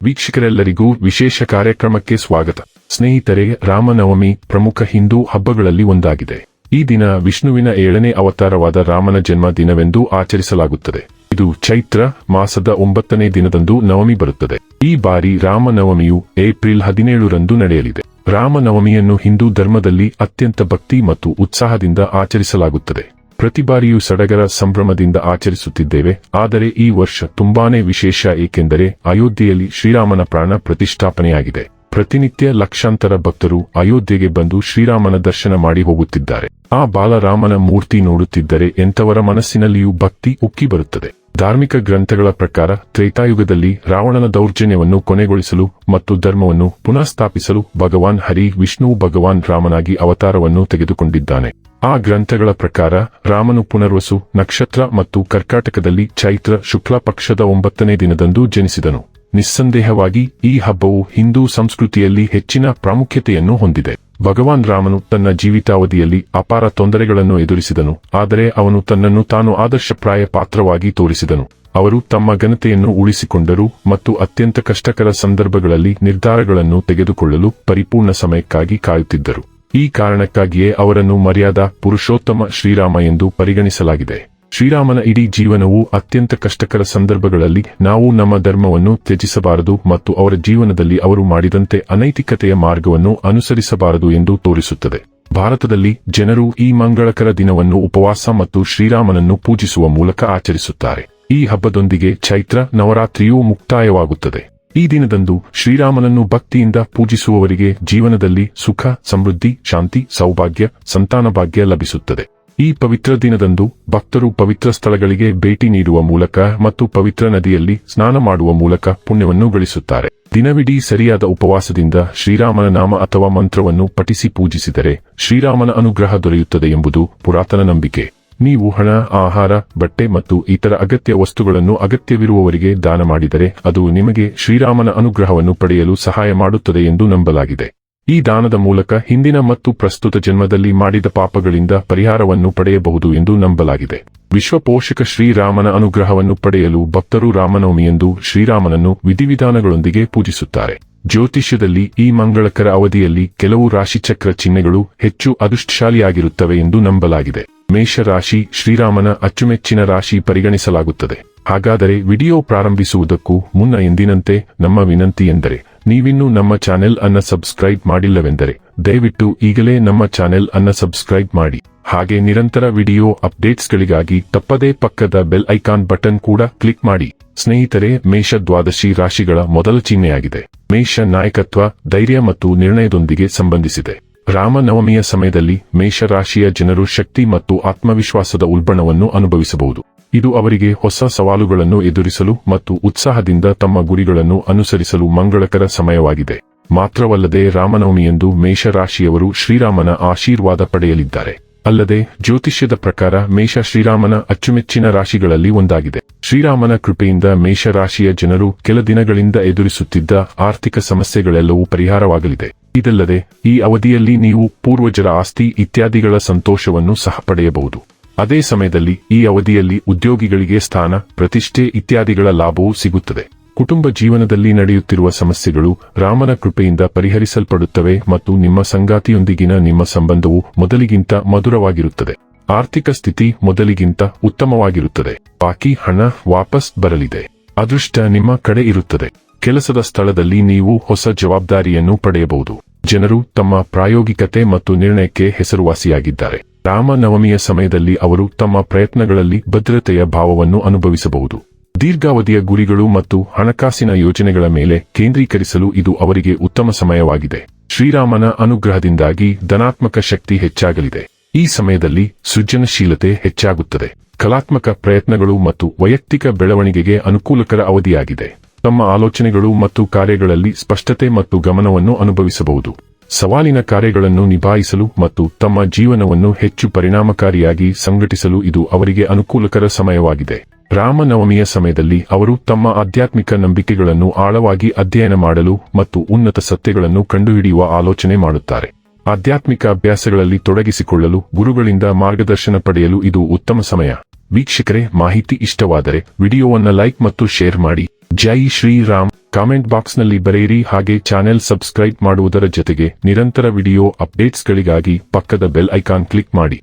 ವೀಕ್ಷಕರೆಲ್ಲರಿಗೂ ವಿಶೇಷ ಕಾರ್ಯಕ್ರಮಕ್ಕೆ ಸ್ವಾಗತ. ಸ್ನೇಹಿತರೆ, ರಾಮನವಮಿ ಪ್ರಮುಖ ಹಿಂದೂ ಹಬ್ಬಗಳಲ್ಲಿ ಒಂದಾಗಿದೆ. ಈ ದಿನ ವಿಷ್ಣುವಿನ 7ನೇ ಅವತಾರವಾದ ರಾಮನ ಜನ್ಮ ದಿನವೆಂದು ಆಚರಿಸಲಾಗುತ್ತದೆ. ಇದು ಚೈತ್ರ ಮಾಸದ 9ನೇ ದಿನದಂದು ನವಮಿ ಬರುತ್ತದೆ. ಈ ಬಾರಿ ರಾಮನವಮಿಯು ಏಪ್ರಿಲ್ 17ರಂದು ನಡೆಯಲಿದೆ. ರಾಮನವಮಿಯನ್ನು ಹಿಂದೂ ಧರ್ಮದಲ್ಲಿ ಅತ್ಯಂತ ಭಕ್ತಿ ಮತ್ತು ಉತ್ಸಾಹದಿಂದ ಆಚರಿಸಲಾಗುತ್ತದೆ. ಪ್ರತಿ ಬಾರಿಯೂ ಸಡಗರ ಸಂಭ್ರಮದಿಂದ ಆಚರಿಸುತ್ತಿದ್ದೇವೆ. ಆದರೆ ಈ ವರ್ಷ ತುಂಬಾನೇ ವಿಶೇಷ, ಏಕೆಂದರೆ ಅಯೋಧ್ಯೆಯಲ್ಲಿ ಶ್ರೀರಾಮನ ಪ್ರಾಣ ಪ್ರತಿಷ್ಠಾಪನೆಯಾಗಿದೆ. ಪ್ರತಿನಿತ್ಯ ಲಕ್ಷಾಂತರ ಭಕ್ತರು ಅಯೋಧ್ಯೆಗೆ ಬಂದು ಶ್ರೀರಾಮನ ದರ್ಶನ ಮಾಡಿ ಹೋಗುತ್ತಿದ್ದಾರೆ. ಆ ಬಾಲರಾಮನ ಮೂರ್ತಿ ನೋಡುತ್ತಿದ್ದರೆ ಎಂಥವರ ಮನಸ್ಸಿನಲ್ಲಿಯೂ ಭಕ್ತಿ ಉಕ್ಕಿ ಬರುತ್ತದೆ. ಧಾರ್ಮಿಕ ಗ್ರಂಥಗಳ ಪ್ರಕಾರ ತ್ರೇತಾಯುಗದಲ್ಲಿ ರಾವಣನ ದೌರ್ಜನ್ಯವನ್ನು ಕೊನೆಗೊಳಿಸಲು ಮತ್ತು ಧರ್ಮವನ್ನು ಪುನಃ ಸ್ಥಾಪಿಸಲು ಭಗವಾನ್ ಹರಿ ವಿಷ್ಣುವು ಭಗವಾನ್ ರಾಮನಾಗಿ ಅವತಾರವನ್ನು ತೆಗೆದುಕೊಂಡಿದ್ದಾನೆ. ಆ ಗ್ರಂಥಗಳ ಪ್ರಕಾರ ರಾಮನು ಪುನರ್ವಸು ನಕ್ಷತ್ರ ಮತ್ತು ಕರ್ಕಾಟಕದಲ್ಲಿ ಚೈತ್ರ ಶುಕ್ಲ ಪಕ್ಷದ 9ನೇ ದಿನದಂದು ಜನಿಸಿದನು. ನಿಸ್ಸಂದೇಹವಾಗಿ ಈ ಹಬ್ಬವು ಹಿಂದೂ ಸಂಸ್ಕೃತಿಯಲ್ಲಿ ಹೆಚ್ಚಿನ ಪ್ರಾಮುಖ್ಯತೆಯನ್ನು ಹೊಂದಿದೆ. ಭಗವಾನ್ ರಾಮನು ತನ್ನ ಜೀವಿತಾವಧಿಯಲ್ಲಿ ಅಪಾರ ತೊಂದರೆಗಳನ್ನು ಎದುರಿಸಿದನು, ಆದರೆ ಅವನು ತನ್ನನ್ನು ತಾನು ಆದರ್ಶಪ್ರಾಯ ಪಾತ್ರವಾಗಿ ತೋರಿಸಿದನು. ಅವರು ತಮ್ಮ ಘನತೆಯನ್ನು ಉಳಿಸಿಕೊಂಡರು ಮತ್ತು ಅತ್ಯಂತ ಕಷ್ಟಕರ ಸಂದರ್ಭಗಳಲ್ಲಿ ನಿರ್ಧಾರಗಳನ್ನು ತೆಗೆದುಕೊಳ್ಳಲು ಪರಿಪೂರ್ಣ ಸಮಯಕ್ಕಾಗಿ ಕಾಯುತ್ತಿದ್ದರು. ಈ ಕಾರಣಕ್ಕಾಗಿಯೇ ಅವರನ್ನು ಮರ್ಯಾದಾ ಪುರುಷೋತ್ತಮ ಶ್ರೀರಾಮ ಎಂದು ಪರಿಗಣಿಸಲಾಗಿದೆ. ಶ್ರೀರಾಮನ ಇಡೀ ಜೀವನವು ಅತ್ಯಂತ ಕಷ್ಟಕರ ಸಂದರ್ಭಗಳಲ್ಲಿ ನಾವು ನಮ್ಮ ಧರ್ಮವನ್ನು ತ್ಯಜಿಸಬಾರದು ಮತ್ತು ಅವರ ಜೀವನದಲ್ಲಿ ಅವರು ಮಾಡಿದಂತೆ ಅನೈತಿಕತೆಯ ಮಾರ್ಗವನ್ನು ಅನುಸರಿಸಬಾರದು ಎಂದು ತೋರಿಸುತ್ತದೆ. ಭಾರತದಲ್ಲಿ ಜನರು ಈ ಮಂಗಳಕರ ದಿನವನ್ನು ಉಪವಾಸ ಮತ್ತು ಶ್ರೀರಾಮನನ್ನು ಪೂಜಿಸುವ ಮೂಲಕ ಆಚರಿಸುತ್ತಾರೆ. ಈ ಹಬ್ಬದೊಂದಿಗೆ ಚೈತ್ರ ನವರಾತ್ರಿಯೂ ಮುಕ್ತಾಯವಾಗುತ್ತದೆ. ಈ ದಿನದಂದು ಶ್ರೀರಾಮನನ್ನು ಭಕ್ತಿಯಿಂದ ಪೂಜಿಸುವವರಿಗೆ ಜೀವನದಲ್ಲಿ ಸುಖ, ಸಮೃದ್ಧಿ, ಶಾಂತಿ, ಸೌಭಾಗ್ಯ, ಸಂತಾನಭಾಗ್ಯ ಲಭಿಸುತ್ತದೆ. ಈ ಪವಿತ್ರ ದಿನದಂದು ಭಕ್ತರು ಪವಿತ್ರ ಸ್ಥಳಗಳಿಗೆ ಭೇಟಿ ನೀಡುವ ಮೂಲಕ ಮತ್ತು ಪವಿತ್ರ ನದಿಯಲ್ಲಿ ಸ್ನಾನ ಮಾಡುವ ಮೂಲಕ ಪುಣ್ಯವನ್ನು ಗಳಿಸುತ್ತಾರೆ. ದಿನವಿಡೀ ಸರಿಯಾದ ಉಪವಾಸದಿಂದ ಶ್ರೀರಾಮನ ನಾಮ ಅಥವಾ ಮಂತ್ರವನ್ನು ಪಠಿಸಿ ಪೂಜಿಸಿದರೆ ಶ್ರೀರಾಮನ ಅನುಗ್ರಹ ದೊರೆಯುತ್ತದೆ ಎಂಬುದು ಪುರಾತನ ನಂಬಿಕೆ. ನೀವು ಹಣ, ಆಹಾರ, ಬಟ್ಟೆ ಮತ್ತು ಇತರ ಅಗತ್ಯ ವಸ್ತುಗಳನ್ನು ಅಗತ್ಯವಿರುವವರಿಗೆ ದಾನ ಮಾಡಿದರೆ ಅದು ನಿಮಗೆ ಶ್ರೀರಾಮನ ಅನುಗ್ರಹವನ್ನು ಪಡೆಯಲು ಸಹಾಯ ಮಾಡುತ್ತದೆ ಎಂದು ನಂಬಲಾಗಿದೆ. ಈ ದಾನದ ಮೂಲಕ ಹಿಂದಿನ ಮತ್ತು ಪ್ರಸ್ತುತ ಜನ್ಮದಲ್ಲಿ ಮಾಡಿದ ಪಾಪಗಳಿಂದ ಪರಿಹಾರವನ್ನು ಪಡೆಯಬಹುದು ಎಂದು ನಂಬಲಾಗಿದೆ. ವಿಶ್ವಪೋಷಕ ಶ್ರೀರಾಮನ ಅನುಗ್ರಹವನ್ನು ಪಡೆಯಲು ಭಕ್ತರು ರಾಮನವಮಿಯಂದು ಶ್ರೀರಾಮನನ್ನು ವಿಧಿವಿಧಾನಗಳೊಂದಿಗೆ ಪೂಜಿಸುತ್ತಾರೆ. ಜ್ಯೋತಿಷ್ಯದಲ್ಲಿ ಈ ಮಂಗಳಕರ ಅವಧಿಯಲ್ಲಿ ಕೆಲವು ರಾಶಿಚಕ್ರ ಚಿಹ್ನೆಗಳು ಹೆಚ್ಚು ಅದೃಷ್ಟಶಾಲಿಯಾಗಿರುತ್ತವೆ ಎಂದು ನಂಬಲಾಗಿದೆ. ಮೇಷ ರಾಶಿ ಶ್ರೀರಾಮನ ಅಚ್ಚುಮೆಚ್ಚಿನ ರಾಶಿ ಪರಿಗಣಿಸಲಾಗುತ್ತದೆ. ಹಾಗಾದರೆ ವಿಡಿಯೋ ಪ್ರಾರಂಭಿಸುವುದಕ್ಕೂ ಮುನ್ನ ಎಂದಿನಂತೆ ನಮ್ಮ ವಿನಂತಿ ಎಂದರೆ, ನೀವಿನ್ನೂ ನಮ್ಮ ಚಾನೆಲ್ ಅನ್ನು ಸಬ್ಸ್ಕ್ರೈಬ್ ಮಾಡಿಲ್ಲವೆಂದರೆ ದಯವಿಟ್ಟು ಈಗಲೇ ನಮ್ಮ ಚಾನೆಲ್ ಅನ್ನು ಸಬ್ಸ್ಕ್ರೈಬ್ ಮಾಡಿ. ಹಾಗೆ ನಿರಂತರ ವಿಡಿಯೋ ಅಪ್ಡೇಟ್ಸ್ಗಳಿಗಾಗಿ ತಪ್ಪದೇ ಪಕ್ಕದ ಬೆಲ್ ಐಕಾನ್ ಬಟನ್ ಕೂಡ ಕ್ಲಿಕ್ ಮಾಡಿ. ಸ್ನೇಹಿತರೆ, ಮೇಷ ದ್ವಾದಶಿ ರಾಶಿಗಳ ಮೊದಲ ಚಿಹ್ನೆಯಾಗಿದೆ. ಮೇಷ ನಾಯಕತ್ವ, ಧೈರ್ಯ ಮತ್ತು ನಿರ್ಣಯದೊಂದಿಗೆ ಸಂಬಂಧಿಸಿದೆ. ರಾಮನವಮಿಯ ಸಮಯದಲ್ಲಿ ಮೇಷರಾಶಿಯ ಜನರು ಶಕ್ತಿ ಮತ್ತು ಆತ್ಮವಿಶ್ವಾಸದ ಉಲ್ಬಣವನ್ನು ಅನುಭವಿಸಬಹುದು. ಇದು ಅವರಿಗೆ ಹೊಸ ಸವಾಲುಗಳನ್ನು ಎದುರಿಸಲು ಮತ್ತು ಉತ್ಸಾಹದಿಂದ ತಮ್ಮ ಗುರಿಗಳನ್ನು ಅನುಸರಿಸಲು ಮಂಗಳಕರ ಸಮಯವಾಗಿದೆ. ಮಾತ್ರವಲ್ಲದೆ ರಾಮನವಮಿಯಂದು ಮೇಷರಾಶಿಯವರು ಶ್ರೀರಾಮನ ಆಶೀರ್ವಾದ ಪಡೆಯಲಿದ್ದಾರೆ. ಅಲ್ಲದೆ ಜ್ಯೋತಿಷ್ಯದ ಪ್ರಕಾರ ಮೇಷ ಶ್ರೀರಾಮನ ಅಚ್ಚುಮೆಚ್ಚಿನ ರಾಶಿಗಳಲ್ಲಿ ಒಂದಾಗಿದೆ. ಶ್ರೀರಾಮನ ಕೃಪೆಯಿಂದ ಮೇಷರಾಶಿಯ ಜನರು ಕೆಲ ದಿನಗಳಿಂದ ಎದುರಿಸುತ್ತಿದ್ದ ಆರ್ಥಿಕ ಸಮಸ್ಯೆಗಳೆಲ್ಲವೂ ಪರಿಹಾರವಾಗಲಿದೆ. ಇದಲ್ಲದೆ ಈ ಅವಧಿಯಲ್ಲಿ ನೀವು ಪೂರ್ವಜರ ಆಸ್ತಿ ಇತ್ಯಾದಿಗಳ ಸಂತೋಷವನ್ನು ಸಹ ಪಡೆಯಬಹುದು. ಅದೇ ಸಮಯದಲ್ಲಿ ಈ ಅವಧಿಯಲ್ಲಿ ಉದ್ಯೋಗಿಗಳಿಗೆ ಸ್ಥಾನ, ಪ್ರತಿಷ್ಠೆ ಇತ್ಯಾದಿಗಳ ಲಾಭವೂ ಸಿಗುತ್ತದೆ. ಕುಟುಂಬ ಜೀವನದಲ್ಲಿ ನಡೆಯುತ್ತಿರುವ ಸಮಸ್ಯೆಗಳು ರಾಮನ ಕೃಪೆಯಿಂದ ಪರಿಹರಿಸಲ್ಪಡುತ್ತವೆ ಮತ್ತು ನಿಮ್ಮ ಸಂಗಾತಿಯೊಂದಿಗಿನ ನಿಮ್ಮ ಸಂಬಂಧವು ಮೊದಲಿಗಿಂತ ಮಧುರವಾಗಿರುತ್ತದೆ. ಆರ್ಥಿಕ ಸ್ಥಿತಿ ಮೊದಲಿಗಿಂತ ಉತ್ತಮವಾಗಿರುತ್ತದೆ. ಬಾಕಿ ಹಣ ವಾಪಸ್ ಬರಲಿದೆ. ಅದೃಷ್ಟ ನಿಮ್ಮ ಕಡೆ ಇರುತ್ತದೆ. ಕೆಲಸದ ಸ್ಥಳದಲ್ಲಿ ನೀವು ಹೊಸ ಜವಾಬ್ದಾರಿಯನ್ನು ಪಡೆಯಬಹುದು. ಜನರು ತಮ್ಮ ಪ್ರಾಯೋಗಿಕತೆ ಮತ್ತು ನಿರ್ಣಯಕ್ಕೆ ಹೆಸರುವಾಸಿಯಾಗಿದ್ದಾರೆ. ರಾಮನವಮಿಯ ಸಮಯದಲ್ಲಿ ಅವರು ತಮ್ಮ ಪ್ರಯತ್ನಗಳಲ್ಲಿ ಭದ್ರತೆಯ ಭಾವವನ್ನು ಅನುಭವಿಸಬಹುದು. ದೀರ್ಘಾವಧಿಯ ಗುರಿಗಳು ಮತ್ತು ಹಣಕಾಸಿನ ಯೋಜನೆಗಳ ಮೇಲೆ ಕೇಂದ್ರೀಕರಿಸಲು ಇದು ಅವರಿಗೆ ಉತ್ತಮ ಸಮಯವಾಗಿದೆ. ಶ್ರೀರಾಮನ ಅನುಗ್ರಹದಿಂದಾಗಿ ಧನಾತ್ಮಕ ಶಕ್ತಿ ಹೆಚ್ಚಾಗಲಿದೆ. ಈ ಸಮಯದಲ್ಲಿ ಸೃಜನಶೀಲತೆ ಹೆಚ್ಚಾಗುತ್ತದೆ. ಕಲಾತ್ಮಕ ಪ್ರಯತ್ನಗಳು ಮತ್ತು ವೈಯಕ್ತಿಕ ಬೆಳವಣಿಗೆಗೆ ಅನುಕೂಲಕರ ಅವಧಿಯಾಗಿದೆ. ತಮ್ಮ ಆಲೋಚನೆಗಳು ಮತ್ತು ಕಾರ್ಯಗಳಲ್ಲಿ ಸ್ಪಷ್ಟತೆ ಮತ್ತು ಗಮನವನ್ನು ಅನುಭವಿಸಬಹುದು. ಸವಾಲಿನ ಕಾರ್ಯಗಳನ್ನು ನಿಭಾಯಿಸಲು ಮತ್ತು ತಮ್ಮ ಜೀವನವನ್ನು ಹೆಚ್ಚು ಪರಿಣಾಮಕಾರಿಯಾಗಿ ಸಂಘಟಿಸಲು ಇದು ಅವರಿಗೆ ಅನುಕೂಲಕರ ಸಮಯವಾಗಿದೆ. ರಾಮನವಮಿಯ ಸಮಯದಲ್ಲಿ ಅವರು ತಮ್ಮ ಆಧ್ಯಾತ್ಮಿಕ ನಂಬಿಕೆಗಳನ್ನು ಆಳವಾಗಿ ಅಧ್ಯಯನ ಮಾಡಲು ಮತ್ತು ಉನ್ನತ ಸತ್ಯಗಳನ್ನು ಕಂಡುಹಿಡಿಯುವ ಆಲೋಚನೆ ಮಾಡುತ್ತಾರೆ. ಆಧ್ಯಾತ್ಮಿಕ ಅಭ್ಯಾಸಗಳಲ್ಲಿ ತೊಡಗಿಸಿಕೊಳ್ಳಲು ಗುರುಗಳಿಂದ ಮಾರ್ಗದರ್ಶನ ಪಡೆಯಲು ಇದು ಉತ್ತಮ ಸಮಯ. ವೀಕ್ಷಕರೇ, ಮಾಹಿತಿ ಇಷ್ಟವಾದರೆ ವಿಡಿಯೋವನ್ನು ಲೈಕ್ ಮತ್ತು ಶೇರ್ ಮಾಡಿ. ಜೈ ಶ್ರೀರಾಮ್. ಕಾಮೆಂಟ್ ಬಾಕ್ಸ್ನಲ್ಲಿ ಬರೆಯಿರಿ. ಹಾಗೆ ಚಾನೆಲ್ ಸಬ್ಸ್ಕ್ರೈಬ್ ಮಾಡುವುದರ ಜೊತೆಗೆ ನಿರಂತರ ವಿಡಿಯೋ ಅಪ್ಡೇಟ್ಸ್ಗಳಿಗಾಗಿ ಪಕ್ಕದ ಬೆಲ್ ಐಕಾನ್ ಕ್ಲಿಕ್ ಮಾಡಿ.